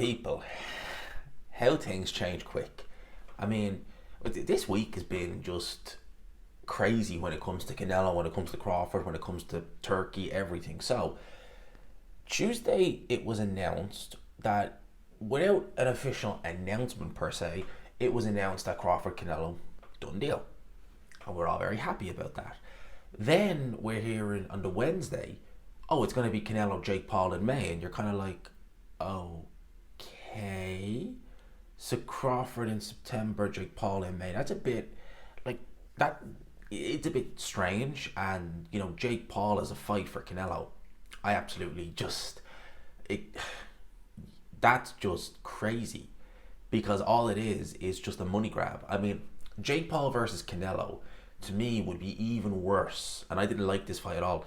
people, how things change quick. I mean, this week has been just crazy when it comes to Canelo, when it comes to Crawford, when it comes to Turkey, everything. So, Tuesday it was announced that, without an official announcement per se, it was announced that Crawford Canelo, done deal. And we're all very happy about that. Then we're hearing on the Wednesday, oh, it's going to be Canelo, Jake Paul in May. And you're kind of like, okay. So Crawford in September, Jake Paul in May. That's a bit, like, that. It's a bit strange. And, Jake Paul is a fight for Canelo. I absolutely just, it, that's just crazy. Because all it is just a money grab. I mean, Jake Paul versus Canelo, to me, would be even worse, and I didn't like this fight at all,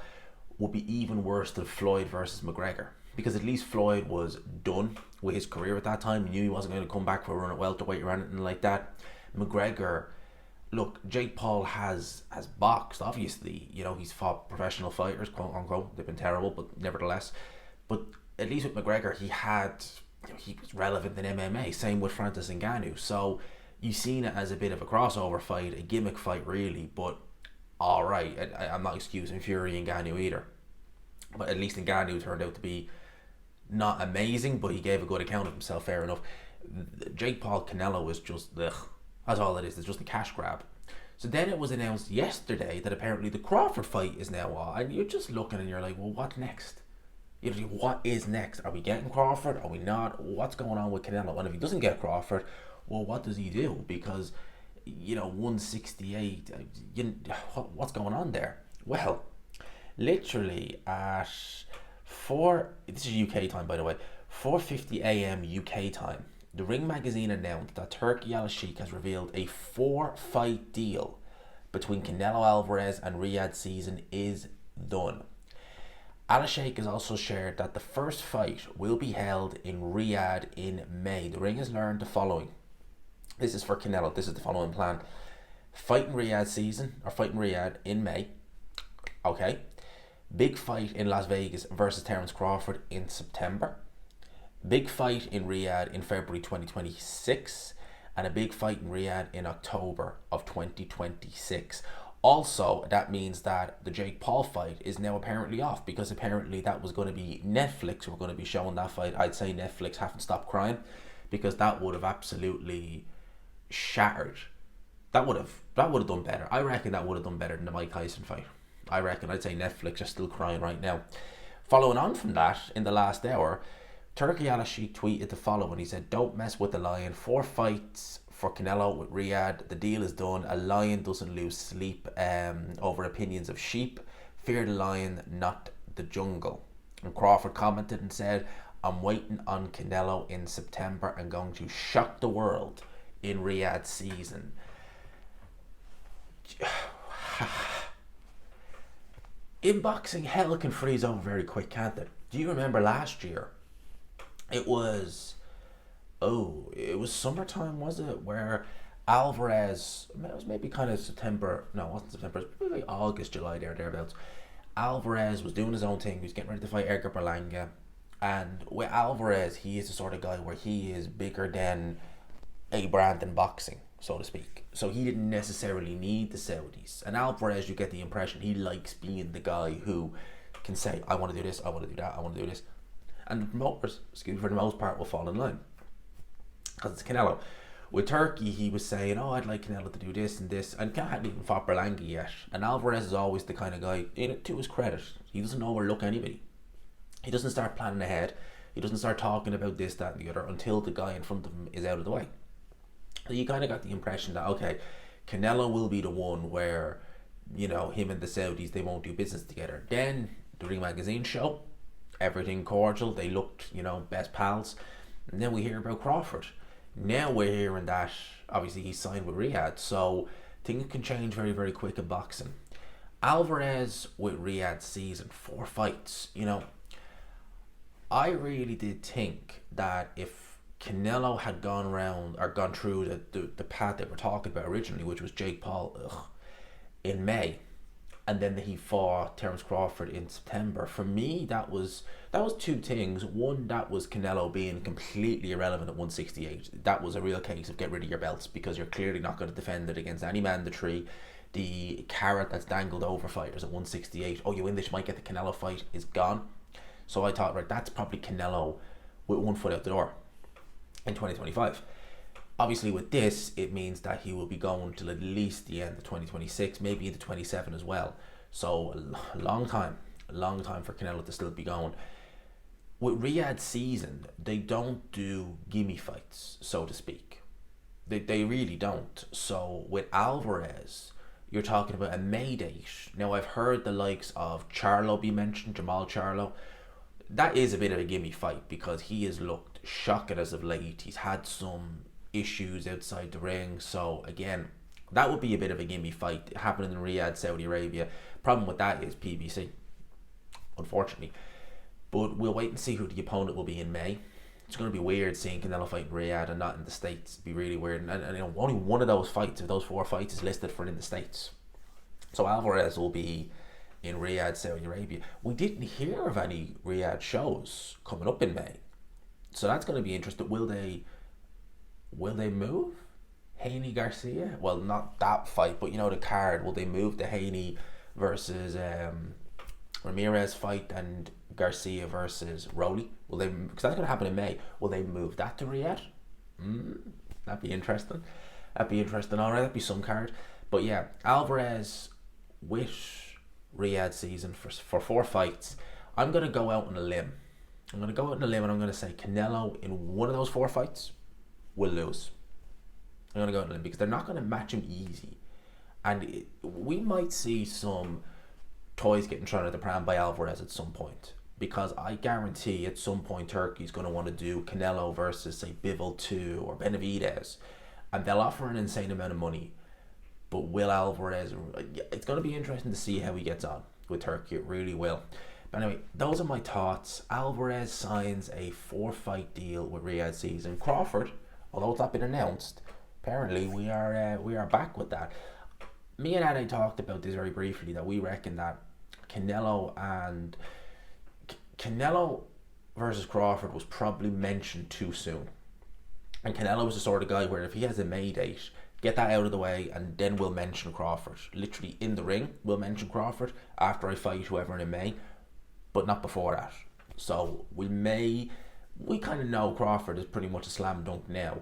would be even worse than Floyd versus McGregor. Because at least Floyd was done with his career at that time. He knew he wasn't going to come back for a run at welterweight or anything like that. McGregor, look, Jake Paul has boxed, obviously. He's fought professional fighters, quote unquote. They've been terrible, but nevertheless. But at least with McGregor, he was relevant in MMA. Same with Francis Ngannou. So you've seen it as a bit of a crossover fight, a gimmick fight, really. But all right, I'm not excusing Fury and Ngannou either. But at least Ngannou turned out to be not amazing, but he gave a good account of himself. Fair enough. Jake Paul Canelo is just ugh. That's all it is. It's just a cash grab. So then it was announced yesterday that apparently the Crawford fight is now on, and you're just looking and you're like, well, what next? What is next? Are we getting Crawford? Are we not? What's going on with Canelo? And if he doesn't get Crawford, well, what does he do? Because 168. What's going on there? Well, literally at 4. This is UK time, by the way. 4:50 a.m. UK time. The Ring magazine announced that Turki Al-Sheikh has revealed a 4-fight deal between Canelo Alvarez and Riyadh season is done. Al-Sheikh has also shared that the first fight will be held in Riyadh in May. The Ring has learned the following. This is for Canelo. This is the following plan. Fight in Riyadh season, or fight in Riyadh in May. Okay. Big fight in Las Vegas versus Terence Crawford in September. Big fight in Riyadh in February 2026. And a big fight in Riyadh in October of 2026. Also, that means that the Jake Paul fight is now apparently off, because apparently that was going to be Netflix who were going to be showing that fight. I'd say Netflix haven't stopped crying, because that would have absolutely shattered. That would have done better. I reckon that would have done better than the Mike Tyson fight. I'd say Netflix are still crying right now. Following on from that, in the last hour, Turki Al-Sheikh tweeted the following. He said, "Don't mess with the lion. 4 fights for Canelo with Riyadh. The deal is done. A lion doesn't lose sleep over opinions of sheep. Fear the lion, not the jungle." And Crawford commented and said, "I'm waiting on Canelo in September and going to shock the world in Riyadh season." In boxing, hell can freeze over very quick, can't it? Do you remember last year? It was summertime, was it? Where Alvarez, it was maybe kind of September, no, it wasn't September, it was maybe August, July, thereabouts. Alvarez was doing his own thing. He was getting ready to fight Edgar Berlanga. And with Alvarez, he is the sort of guy where he is bigger than a brand in boxing, so to speak. So he didn't necessarily need the Saudis. And Alvarez, you get the impression he likes being the guy who can say, I want to do this, I want to do that, I want to do this. And the promoters, for the most part, will fall in line, because it's Canelo. With Turkey, he was saying, "Oh, I'd like Canelo to do this and this," and Canelo hadn't even fought Berlanga yet. And Alvarez is always the kind of guy, to his credit, he doesn't overlook anybody. He doesn't start planning ahead. He doesn't start talking about this, that, and the other until the guy in front of him is out of the way. So you kind of got the impression that, okay, Canelo will be the one where, him and the Saudis, they won't do business together. Then the Ring magazine show, everything cordial. They looked, best pals. And then we hear about Crawford. Now we're hearing that, obviously, he's signed with Riyadh. So things can change very, very quick in boxing. Alvarez with Riyadh season, 4 fights. I really did think that if Canelo had gone through the path that we're talking about originally, which was Jake Paul in May, and then he fought Terence Crawford in September. For me, that was two things. One, that was Canelo being completely irrelevant at 168. That was a real case of get rid of your belts, because you're clearly not going to defend it against any mandatory. The carrot that's dangled over fighters at 168, oh, you win this, you might get the Canelo fight, is gone. So I thought, right, that's probably Canelo with one foot out the door in 2025. Obviously, with this, it means that he will be going till at least the end of 2026, maybe into 27 as well. So a long time for Canelo to still be going. With Riyadh season, they don't do gimme fights, so to speak. They really don't. So with Alvarez, you're talking about a May date. Now, I've heard the likes of Charlo be mentioned, Jamal Charlo. That is a bit of a gimme fight, because he has looked shocking as of late. He's had some issues outside the ring. So again, that would be a bit of a gimme fight happening in Riyadh, Saudi Arabia. Problem with that is PBC, unfortunately. But we'll wait and see who the opponent will be in May. It's going to be weird seeing Canelo fight in Riyadh and not in the States. It'd be really weird. And you know, only one of those fights, of those 4 fights, is listed for in the States. So Alvarez will be in Riyadh, Saudi Arabia. We didn't hear of any Riyadh shows coming up in May. So that's going to be interesting. Will they move Haney Garcia? Well, not that fight, but you know, the card. Will they move the Haney versus Ramirez fight and Garcia versus Rowley? Will they? Because that's going to happen in May. Will they move that to Riyadh? That'd be interesting. All right, that'd be some card. But yeah, Alvarez with Riyadh season for 4 fights. I'm going to go out on a limb. And I'm going to say Canelo in one of those 4 fights will lose. I'm going to go out on a limb, because they're not going to match him easy. And we might see some toys getting thrown at the pram by Alvarez at some point, because I guarantee at some point Turkey's going to want to do Canelo versus, say, Bivol 2 or Benavidez, and they'll offer an insane amount of money. But will Alvarez? It's going to be interesting to see how he gets on with Turkey. It really will. But anyway, those are my thoughts. Alvarez signs a 4-fight deal with Riyadh season. Crawford, although it's not been announced, apparently we are back with that. Me and Ade talked about this very briefly, that we reckon that Canelo versus Crawford was probably mentioned too soon. And Canelo was the sort of guy where if he has a May date, get that out of the way, and then we'll mention Crawford. Literally in the ring, we'll mention Crawford after I fight whoever in May, but not before that. So we kind of know Crawford is pretty much a slam dunk now,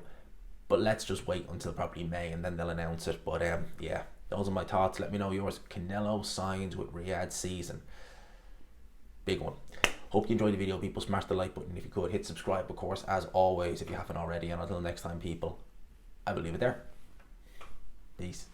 but let's just wait until probably May, and then they'll announce it. But yeah, those are my thoughts. Let me know yours. Canelo signs with Riyadh season. Big one. Hope you enjoyed the video, people. Smash the like button if you could. Hit subscribe, of course, as always, if you haven't already. And until next time, people, I will leave it there. Peace.